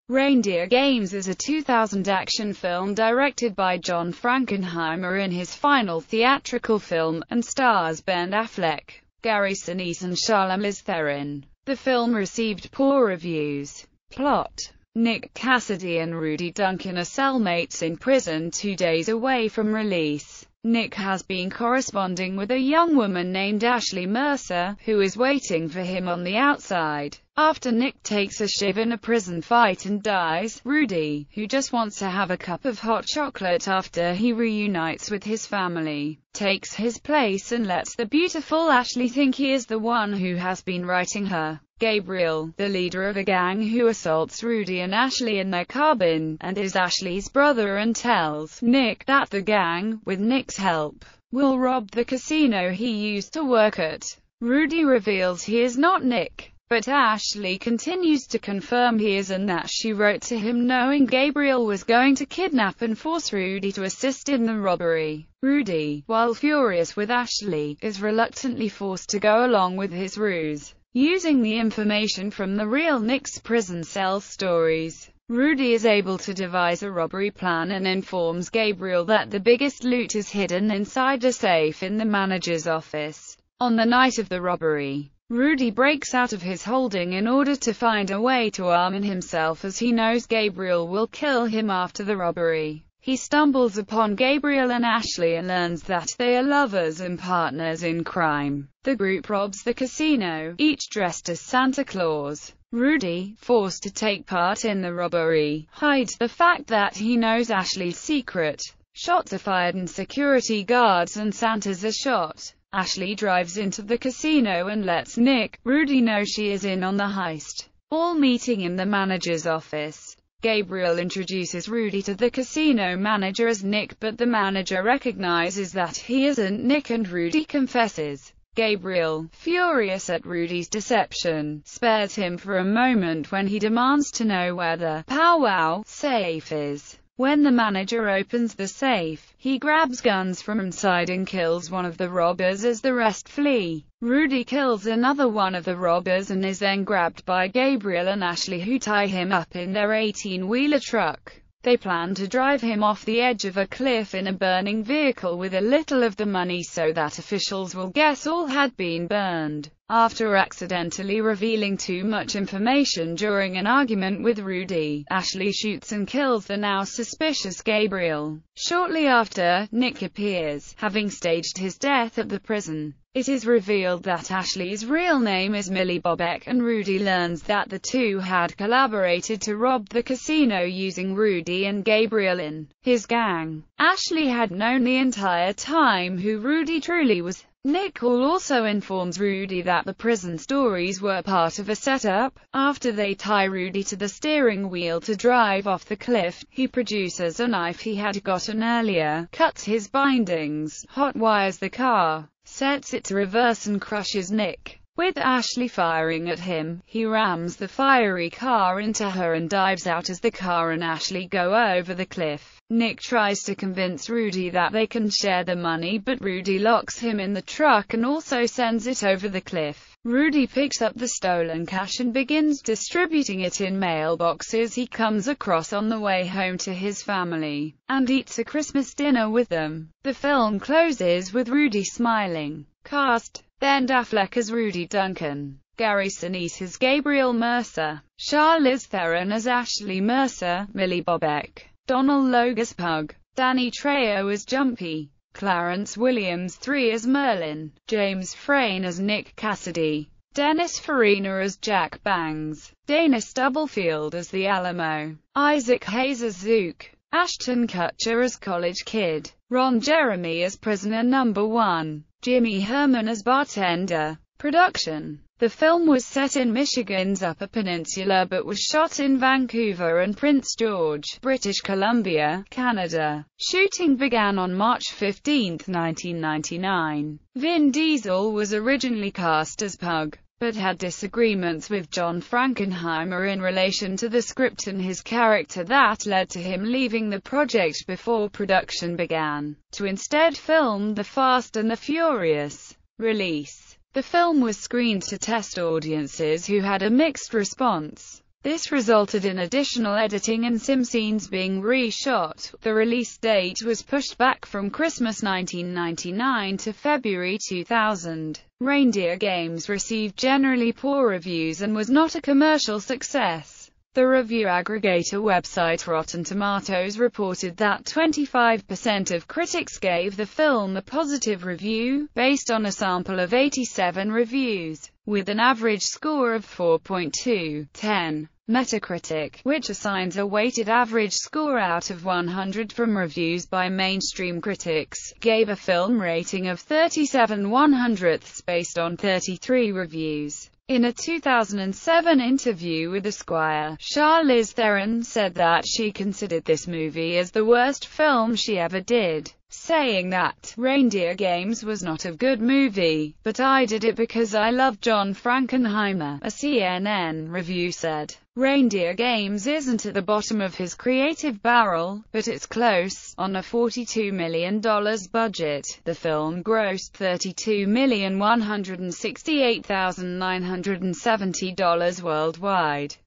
Reindeer Games is a 2000 action film directed by John Frankenheimer in his final theatrical film, and stars Ben Affleck, Sinise and Charlize Theron. The film received poor reviews. Plot: Nick Cassidy and Rudy Duncan are cellmates in prison 2 days away from release. Nick has been corresponding with a young woman named Ashley Mercer, who is waiting for him on the outside. After Nick takes a shiv in a prison fight and dies, Rudy, who just wants to have a cup of hot chocolate after he reunites with his family, takes his place and lets the beautiful Ashley think he is the one who has been writing her. Gabriel, the leader of a gang who assaults Rudy and Ashley in their cabin, and is Ashley's brother, and tells Nick that the gang, with Nick's help, will rob the casino he used to work at. Rudy reveals he is not Nick, but Ashley continues to confirm he is, and that she wrote to him knowing Gabriel was going to kidnap and force Rudy to assist in the robbery. Rudy, while furious with Ashley, is reluctantly forced to go along with his ruse. Using the information from the real Nick's prison cell stories, Rudy is able to devise a robbery plan and informs Gabriel that the biggest loot is hidden inside a safe in the manager's office. On the night of the robbery, Rudy breaks out of his holding in order to find a way to arm himself, as he knows Gabriel will kill him after the robbery. He stumbles upon Gabriel and Ashley and learns that they are lovers and partners in crime. The group robs the casino, each dressed as Santa Claus. Rudy, forced to take part in the robbery, hides the fact that he knows Ashley's secret. Shots are fired and security guards and Santas are shot. Ashley drives into the casino and lets Nick, Rudy know she is in on the heist, all meeting in the manager's office. Gabriel introduces Rudy to the casino manager as Nick, but the manager recognizes that he isn't Nick and Rudy confesses. Gabriel, furious at Rudy's deception, spares him for a moment when he demands to know where the powwow safe is. When the manager opens the safe, he grabs guns from inside and kills one of the robbers as the rest flee. Rudy kills another one of the robbers and is then grabbed by Gabriel and Ashley, who tie him up in their 18-wheeler truck. They plan to drive him off the edge of a cliff in a burning vehicle with a little of the money so that officials will guess all had been burned. After accidentally revealing too much information during an argument with Rudy, Ashley shoots and kills the now suspicious Gabriel. Shortly after, Nick appears, having staged his death at the prison. It is revealed that Ashley's real name is Millie Bobek, and Rudy learns that the two had collaborated to rob the casino using Rudy and Gabriel in his gang. Ashley had known the entire time who Rudy truly was. Nick also informs Rudy that the prison stories were part of a setup. After they tie Rudy to the steering wheel to drive off the cliff, he produces a knife he had gotten earlier, cuts his bindings, hot-wires the car, sets it to reverse and crushes Nick. With Ashley firing at him, he rams the fiery car into her and dives out as the car and Ashley go over the cliff. Nick tries to convince Rudy that they can share the money, but Rudy locks him in the truck and also sends it over the cliff. Rudy picks up the stolen cash and begins distributing it in mailboxes he comes across on the way home to his family, and eats a Christmas dinner with them. The film closes with Rudy smiling. Cast: Ben Affleck as Rudy Duncan, Sinise as Gabriel Mercer, Charlize Theron as Ashley Mercer, Millie Bobek, Donald Logue as Pug, Danny Trejo as Jumpy, Clarence Williams III as Merlin, James Frain as Nick Cassidy, Dennis Farina as Jack Bangs, Dana Stubblefield as the Alamo, Isaac Hayes as Zook, Ashton Kutcher as College Kid, Ron Jeremy as Prisoner Number 1, Jimmy Herman as Bartender. Production: the film was set in Michigan's Upper Peninsula but was shot in Vancouver and Prince George, British Columbia, Canada. Shooting began on March 15, 1999. Vin Diesel was originally cast as Pug, but had disagreements with John Frankenheimer in relation to the script and his character that led to him leaving the project before production began, to instead film The Fast and the Furious. Release: the film was screened to test audiences who had a mixed response. This resulted in additional editing and some scenes being reshot. The release date was pushed back from Christmas 1999 to February 2000. Reindeer Games received generally poor reviews and was not a commercial success. The review aggregator website Rotten Tomatoes reported that 25% of critics gave the film a positive review, based on a sample of 87 reviews, with an average score of 4.2/10. Metacritic, which assigns a weighted average score out of 100 from reviews by mainstream critics, gave a film rating of 37/100 based on 33 reviews. In a 2007 interview with Esquire, Charlize Theron said that she considered this movie as the worst film she ever did, saying that Reindeer Games was not a good movie, but I did it because I love John Frankenheimer, a CNN review said. Reindeer Games isn't at the bottom of his creative barrel, but it's close. On a $42 million budget, the film grossed $32,168,970 worldwide.